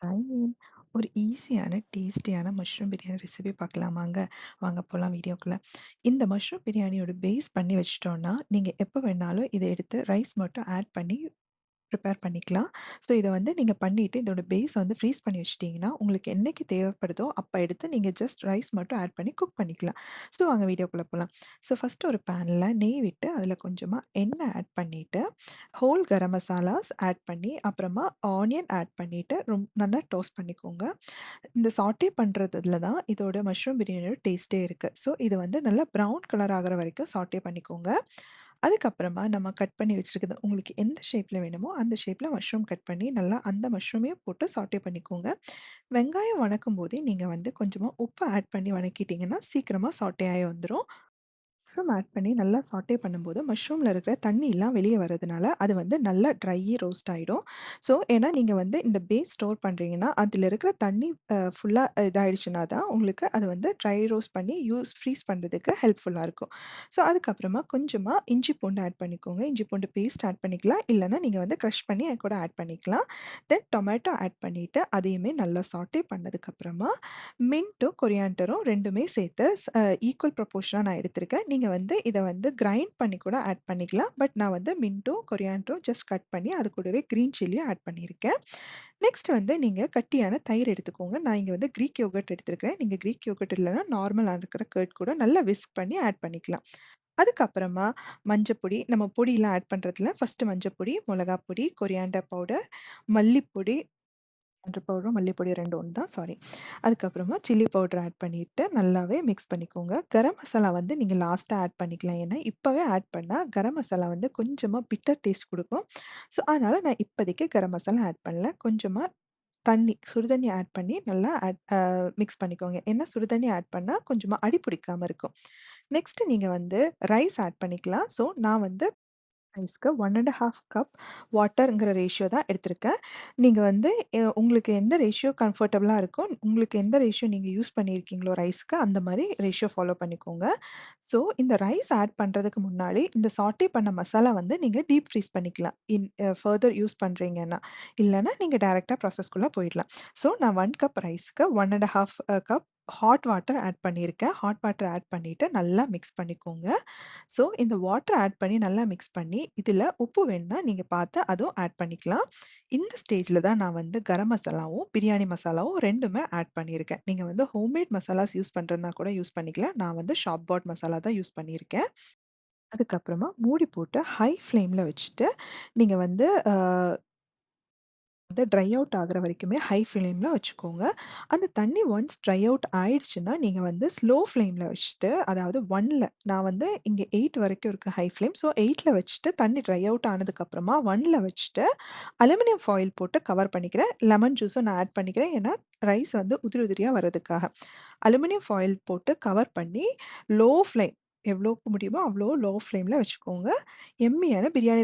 ஐ மீன் ஒரு ஈஸியான, டேஸ்டியான மஷ்ரூம் பிரியாணி ரெசிபி பார்க்கலாமாங்க? வாங்க போலாம் வீடியோக்குள்ள. இந்த மஷ்ரூம் பிரியாணியோட பேஸ் பண்ணி வச்சுட்டோம்னா, நீங்க எப்ப வேணாலும் இத எடுத்து ரைஸ் மட்டும் ஆட் பண்ணி ப்ரிப்பேர் பண்ணிக்கலாம். ஸோ இத வந்து நீங்க பண்ணிட்டு இதோட பேஸ் வந்து ஃப்ரீஸ் பண்ணி வச்சுட்டீங்கன்னா, உங்களுக்கு என்னைக்கு தேவைப்படுதோ அப்ப எடுத்து நீங்க ஜஸ்ட் ரைஸ் மட்டும் ஆட் பண்ணி குக் பண்ணிக்கலாம். ஸோ வாங்க வீடியோக்குள்ள போலாம். ஸோ ஃபர்ஸ்ட்டு ஒரு பேன்ல நெய் விட்டு அதில கொஞ்சமா எண்ணெய் ஆட் பண்ணிட்டு, ஹோல் கரம் மசாலாஸ் ஆட் பண்ணி, அப்புறமா ஆனியன் ஆட் பண்ணிட்டு நல்லா டோஸ்ட் பண்ணிக்கோங்க. இந்த சாட்டே பண்றதுல தான் இதோட மஷ்ரூம் பிரியாணியோட டேஸ்ட்டே இருக்கு. ஸோ இது வந்து நல்லா ப்ரவுன் கலர் ஆகுற வரைக்கும் சாட்டே பண்ணிக்கோங்க. அதுக்கப்புறமா நம்ம கட் பண்ணி வச்சிருக்கிறது உங்களுக்கு எந்த ஷேப்ல வேணுமோ, அந்த ஷேப்ல மஷ்ரூம் கட் பண்ணி நல்லா அந்த மஷ்ரூமையும் போட்டு சாட்டே பண்ணிக்கோங்க. வெங்காயம் வணக்கும்போதே நீங்க வந்து கொஞ்சமா உப்பு ஆட் பண்ணி வணக்கிட்டீங்கன்னா, சீக்கிரமா சாட்டே ஆயி வந்துரும். மஷ்ரூம் ஆட் பண்ணி நல்லா சாட்டே பண்ணும்போது, மஷ்ரூம்ல இருக்கிற தண்ணிலாம் வெளிய வரதுனால, அது வந்து நல்லா ட்ரையி ரோஸ்ட் ஆயிடும். ஸோ, ஏன்னா நீங்க வந்து இந்த பேஸ் ஸ்டோர் பண்றீங்கன்னா, அதுல இருக்கிற தண்ணி ஃபுல்லா இதாயிடுச்சுனா தான், உங்களுக்கு அது வந்து ட்ரை ரோஸ்ட் பண்ணி ஃப்ரீஸ் பண்றதுக்கு ஹெல்ப்ஃபுல்லா இருக்கும். ஸோ, அதுக்கப்புறமா கொஞ்சமா இஞ்சி பூண்டு ஆட் பண்ணிக்கோங்க. இஞ்சி பூண்டு பேஸ்ட் ஆட் பண்ணிக்கலாம். இல்லன்னா நீங்க வந்து கிரஷ் பண்ணி அது கூட ஆட் பண்ணிக்கலாம். தென் டொமேட்டோ ஆட் பண்ணிட்டு, அதையுமே நல்லா சாட்டே பண்ணதுக்கப்புறமா, மின்ட்டும், கொரியாண்டரும் 2மே சேர்த்து ஈக்குவல் ப்ரொபோர்ஷனா நான் எடுத்திருக்கேன். நீங்க வந்து இத வந்து கிரைண்ட் பண்ணி கூட ஆட் பண்ணிக்கலாம். பட் நான் வந்து மின்ட்டும், கொரியாண்டரும் ஜஸ்ட் கட் பண்ணி அது கூடவே கிரீன் சில்லியும் ஆட் பண்ணியிருக்கேன். நெக்ஸ்ட் வந்து நீங்க கட்டியான தயிர் எடுத்துக்கோங்க. நான் இங்க வந்து கிரீக் யோகர்ட் எடுத்திருக்கிறேன். நீங்க கிரீக் யோகர்ட் இல்லன்னா நார்மலா இருக்கிற கர்ட் கூட நல்லா விஸ்க் பண்ணி ஆட் பண்ணிக்கலாம். அதுக்கப்புறமா மஞ்சப்பொடி, நம்ம பொடிலாம் ஆட் பண்றதுல ஃபர்ஸ்ட்டு மஞ்சப்பொடி, மிளகாய் பொடி, கொரியாண்டர் பவுடர், மல்லிப்பொடி மஞ்சள் பவுடரும், மல்லிப்பொடி 2 ஒண்ணு தான் சாரி. அதுக்கப்புறமா சில்லி பவுடர் ஆட் பண்ணிட்டு நல்லாவே மிக்ஸ் பண்ணிக்கோங்க. கரம் மசாலா வந்து நீங்க லாஸ்ட்டா ஆட் பண்ணிக்கலாம். ஏன்னா, இப்பவே ஆட் பண்ணா கரம் மசாலா வந்து கொஞ்சமா பிட்டர் டேஸ்ட் குடுக்கும். ஸோ, அதனால நான் இப்போதைக்கு கரம் மசாலா ஆட் பண்ணல. கொஞ்சமா சுடுதண்ணி ஆட் பண்ணி நல்லா ஆட் மிக்ஸ் பண்ணிக்கோங்க. ஏன்னா, சுடுதண்ணி ஆட் பண்ணா கொஞ்சமா அடி பிடிக்காம இருக்கும். நெக்ஸ்ட் நீங்க வந்து ரைஸ் ஆட் பண்ணிக்கலாம். ஸோ, நான் வந்து ரைஸ்க்கு 1 1/2 கப் வாட்டர்ங்கிற ரேஷியோ தான் எடுத்திருக்கேன். நீங்க வந்து உங்களுக்கு எந்த ரேஷியோ கம்ஃபர்டபுளா இருக்கோ, உங்களுக்கு எந்த ரேஷியோ நீங்க யூஸ் பண்ணியிருக்கீங்களோ ரைஸ்க்கு, அந்த மாரி ரேஷியோ ஃபாலோ பண்ணிக்கோங்க. ஸோ, இந்த ரைஸ் ஆட் பண்றதுக்கு முன்னாடி, இந்த சாட்டே பண்ண மசாலா வந்து நீங்க டீப் ஃப்ரீஸ் பண்ணிக்கலாம். ஃபர்தர் யூஸ் பண்றீங்கன்னா. இல்லன்னா நீங்க டைரக்ட்டா ப்ராசஸ்க்குள்ள போயிடலாம். ஸோ, நான் 1 கப் ரைஸ்க்கு 1 1/2 கப் ஹாட் வாட்டர் ஆட் பண்ணியிருக்கேன். ஹாட் வாட்டர் ஆட் பண்ணிட்டு நல்லா மிக்ஸ் பண்ணிக்கோங்க. ஸோ, இந்த வாட்டர் ஆட் பண்ணி நல்லா மிக்ஸ் பண்ணி, இதுல உப்பு வேணுனா நீங்க பார்த்து அதுவும் ஆட் பண்ணிக்கலாம். இந்த ஸ்டேஜ்ல தான் நான் வந்து கரம் மசாலாவும், பிரியாணி மசாலாவும் 2மே ஆட் பண்ணியிருக்கேன். நீங்க வந்து ஹோம்மேட் மசாலாஸ் யூஸ் பண்றதுனா கூட யூஸ் பண்ணிக்கலாம். நான் வந்து ஷாப் பாட் மசாலா தான் யூஸ் பண்ணியிருக்கேன். அதுக்கப்புறமா மூடி போட்டு ஹை ஃப்ளேம்ல வச்சுட்டு, நீங்க வந்து ட்ரை அவுட் ஆகுற வரைக்குமே ஹை ஃப்ளேம்ல வச்சுக்கோங்க. அந்த தண்ணி ஒன்ஸ் ட்ரை அவுட் ஆயிடுச்சுன்னா, நீங்க வந்து ஸ்லோ ஃப்ளேம்ல வச்சுட்டு, அதாவது 1ல நான் வந்து இங்க 8 வரைக்கும் இருக்கு ஹை ஃப்ளேம். ஸோ 8ல வச்சுட்டு தண்ணி ட்ரை அவுட் ஆனதுக்கப்புறமா 1ல வச்சுட்டு, அலுமினியம் ஃபாயில் போட்டு கவர் பண்ணிக்கிறேன். லெமன் ஜூஸும் நான் ஆட் பண்ணிக்கிறேன். ஏன்னா, ரைஸ் வந்து உதிரி உதிரியா வரதுக்காக. அலுமினியம் ஃபாயில் போட்டு கவர் பண்ணி, லோ ஃப்ளேம் எவ்வளோக்கு முடியுமோ அவ்வளோ லோ ஃப்ளேம்ல வச்சுக்கோங்க. எம்மியான பிரியாணி